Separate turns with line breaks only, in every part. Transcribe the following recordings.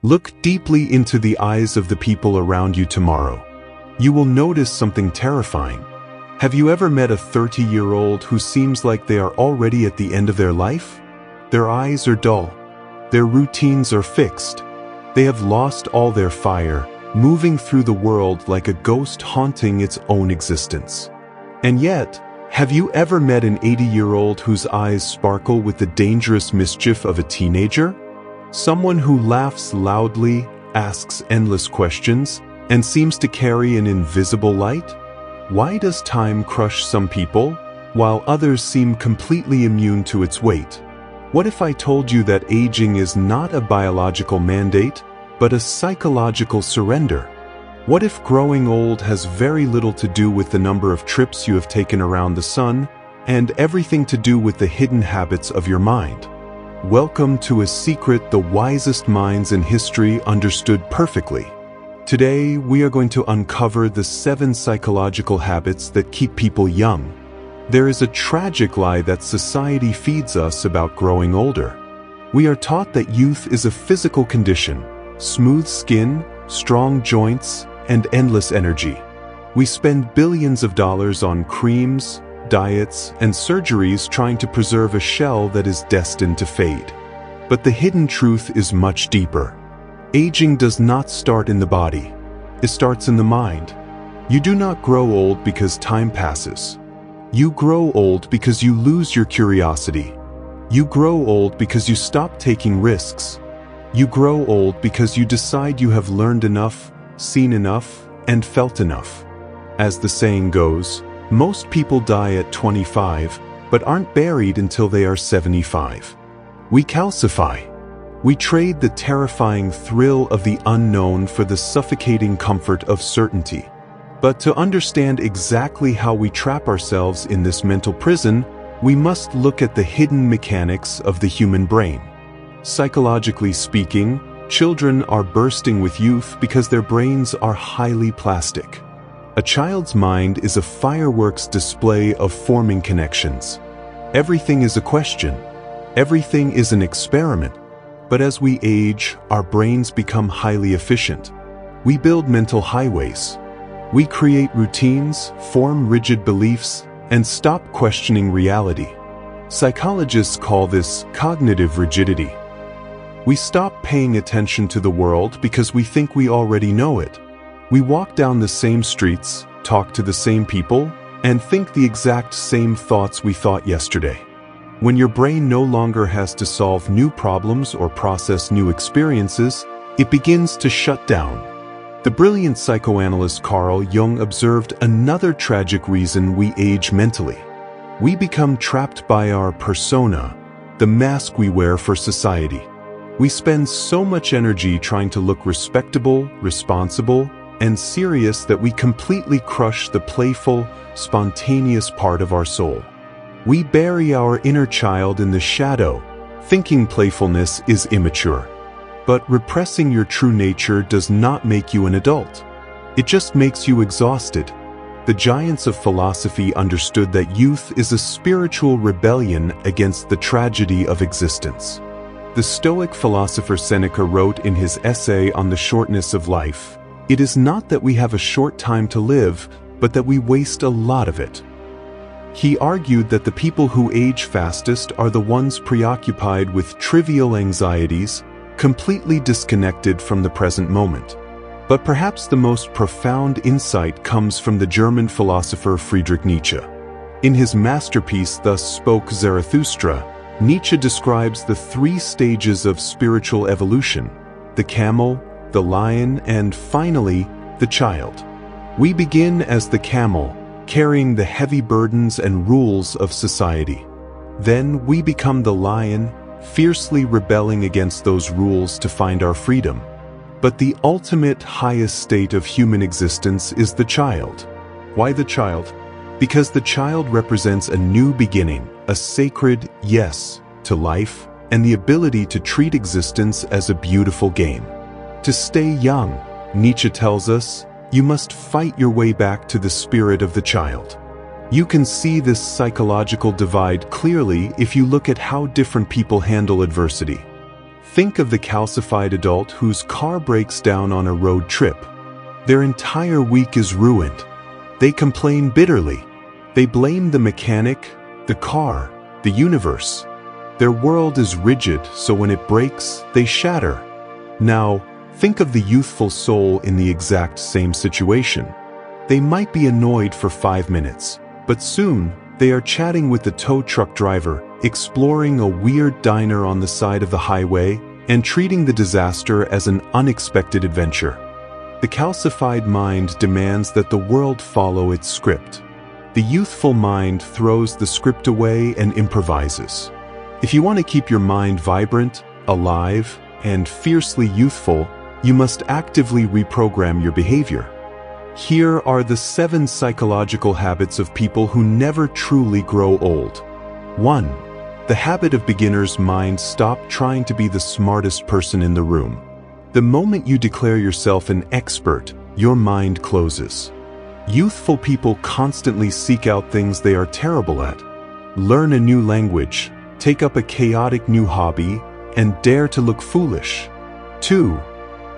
Look deeply into the eyes of the people around you tomorrow. You will notice something terrifying. Have you ever met a 30-year-old who seems like they are already at the end of their life? Their eyes are dull. Their routines are fixed. They have lost all their fire, moving through the world like a ghost haunting its own existence. And yet, have you ever met an 80-year-old whose eyes sparkle with the dangerous mischief of a teenager? Someone who laughs loudly, asks endless questions, and seems to carry an invisible light? Why does time crush some people, while others seem completely immune to its weight? What if I told you that aging is not a biological mandate, but a psychological surrender? What if growing old has very little to do with the number of trips you have taken around the sun, and everything to do with the hidden habits of your mind? Welcome to a secret the wisest minds in history understood perfectly. Today, we are going to uncover the 7 psychological habits that keep people young. There is a tragic lie that society feeds us about growing older. We are taught that youth is a physical condition, smooth skin, strong joints, and endless energy. We spend billions of dollars on creams, diets, and surgeries trying to preserve a shell that is destined to fade. But the hidden truth is much deeper. Aging does not start in the body. It starts in the mind. You do not grow old because time passes. You grow old because you lose your curiosity. You grow old because you stop taking risks. You grow old because you decide you have learned enough, seen enough, and felt enough. As the saying goes, most people die at 25, but aren't buried until they are 75. We calcify. We trade the terrifying thrill of the unknown for the suffocating comfort of certainty. But to understand exactly how we trap ourselves in this mental prison, we must look at the hidden mechanics of the human brain. Psychologically speaking, children are bursting with youth because their brains are highly plastic. A child's mind is a fireworks display of forming connections. Everything is a question. Everything is an experiment. But as we age, our brains become highly efficient. We build mental highways. We create routines, form rigid beliefs, and stop questioning reality. Psychologists call this cognitive rigidity. We stop paying attention to the world because we think we already know it. We walk down the same streets, talk to the same people, and think the exact same thoughts we thought yesterday. When your brain no longer has to solve new problems or process new experiences, it begins to shut down. The brilliant psychoanalyst Carl Jung observed another tragic reason we age mentally. We become trapped by our persona, the mask we wear for society. We spend so much energy trying to look respectable, responsible, and serious that we completely crush the playful, spontaneous part of our soul. We bury our inner child in the shadow, thinking playfulness is immature. But repressing your true nature does not make you an adult. It just makes you exhausted. The giants of philosophy understood that youth is a spiritual rebellion against the tragedy of existence. The Stoic philosopher Seneca wrote in his essay on the shortness of life, "It is not that we have a short time to live, but that we waste a lot of it." He argued that the people who age fastest are the ones preoccupied with trivial anxieties, completely disconnected from the present moment. But perhaps the most profound insight comes from the German philosopher Friedrich Nietzsche. In his masterpiece Thus Spoke Zarathustra, Nietzsche describes the 3 stages of spiritual evolution: the camel, the lion, and finally, the child. We begin as the camel, carrying the heavy burdens and rules of society. Then we become the lion, fiercely rebelling against those rules to find our freedom. But the ultimate highest state of human existence is the child. Why the child? Because the child represents a new beginning, a sacred yes to life, and the ability to treat existence as a beautiful game. To stay young, Nietzsche tells us, you must fight your way back to the spirit of the child. You can see this psychological divide clearly if you look at how different people handle adversity. Think of the calcified adult whose car breaks down on a road trip. Their entire week is ruined. They complain bitterly. They blame the mechanic, the car, the universe. Their world is rigid, so when it breaks, they shatter. Now, think of the youthful soul in the exact same situation. They might be annoyed for 5 minutes, but soon, they are chatting with the tow truck driver, exploring a weird diner on the side of the highway, and treating the disaster as an unexpected adventure. The calcified mind demands that the world follow its script. The youthful mind throws the script away and improvises. If you want to keep your mind vibrant, alive, and fiercely youthful, you must actively reprogram your behavior. Here are the 7 psychological habits of people who never truly grow old. 1. The habit of beginner's mind. Stop trying to be the smartest person in the room. The moment you declare yourself an expert, your mind closes. Youthful people constantly seek out things they are terrible at. Learn a new language, take up a chaotic new hobby, and dare to look foolish. 2.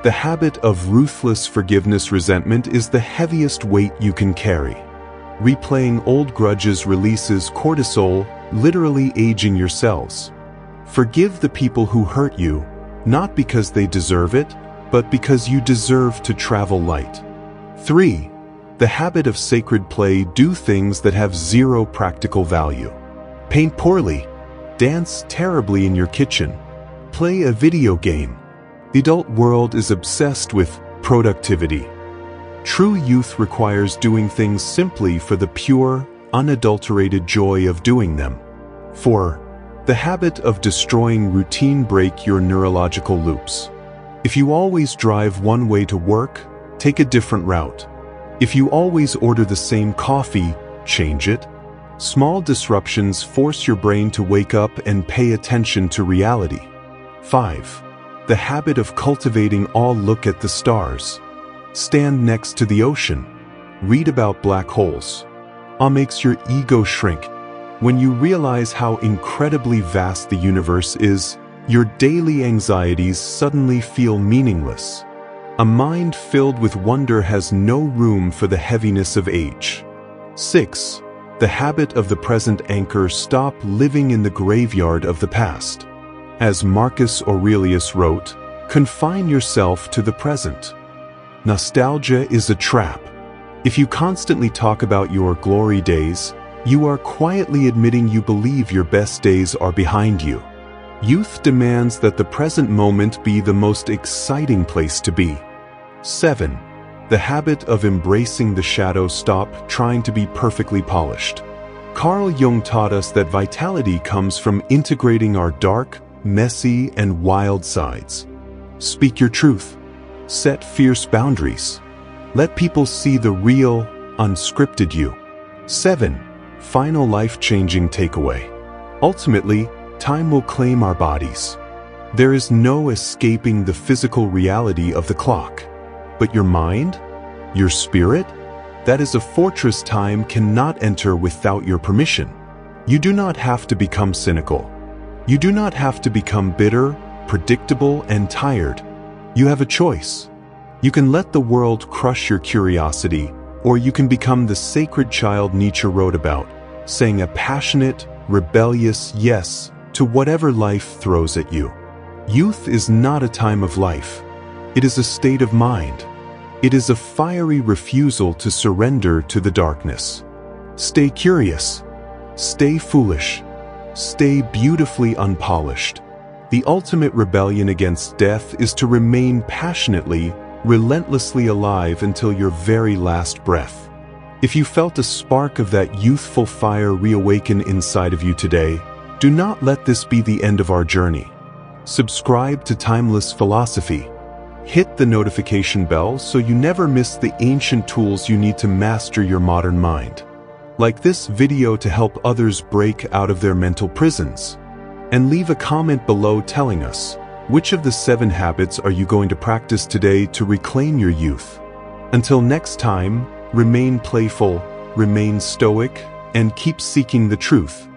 The habit of ruthless forgiveness. Resentment is the heaviest weight you can carry. Replaying old grudges releases cortisol, literally aging your cells. Forgive the people who hurt you, not because they deserve it, but because you deserve to travel light. 3. The habit of sacred play. Do things that have zero practical value. Paint poorly. Dance terribly in your kitchen. Play a video game. The adult world is obsessed with productivity. True youth requires doing things simply for the pure, unadulterated joy of doing them. 4. The habit of destroying routine. Break your neurological loops. If you always drive one way to work, take a different route. If you always order the same coffee, change it. Small disruptions force your brain to wake up and pay attention to reality. 5. The habit of cultivating awe. Look at the stars. Stand next to the ocean. Read about black holes. Awe makes your ego shrink. When you realize how incredibly vast the universe is, your daily anxieties suddenly feel meaningless. A mind filled with wonder has no room for the heaviness of age. 6. The habit of the present. Anchor. Stop living in the graveyard of the past. As Marcus Aurelius wrote, confine yourself to the present. Nostalgia is a trap. If you constantly talk about your glory days, you are quietly admitting you believe your best days are behind you. Youth demands that the present moment be the most exciting place to be. 7. The habit of embracing the shadow. Stop trying to be perfectly polished. Carl Jung taught us that vitality comes from integrating our dark, messy, and wild sides. Speak your truth. Set fierce boundaries. Let people see the real, unscripted you. 7. Final life-changing takeaway. Ultimately, time will claim our bodies. There is no escaping the physical reality of the clock. But your mind? Your spirit? That is a fortress time cannot enter without your permission. You do not have to become cynical. You do not have to become bitter, predictable, and tired. You have a choice. You can let the world crush your curiosity, or you can become the sacred child Nietzsche wrote about, saying a passionate, rebellious yes to whatever life throws at you. Youth is not a time of life. It is a state of mind. It is a fiery refusal to surrender to the darkness. Stay curious. Stay foolish. Stay beautifully unpolished. The ultimate rebellion against death is to remain passionately, relentlessly alive until your very last breath. If you felt a spark of that youthful fire reawaken inside of you today, do not let this be the end of our journey. Subscribe to Timeless Philosophy. Hit the notification bell so you never miss the ancient tools you need to master your modern mind. Like this video to help others break out of their mental prisons. And leave a comment below telling us, which of the 7 habits are you going to practice today to reclaim your youth? Until next time, remain playful, remain stoic, and keep seeking the truth.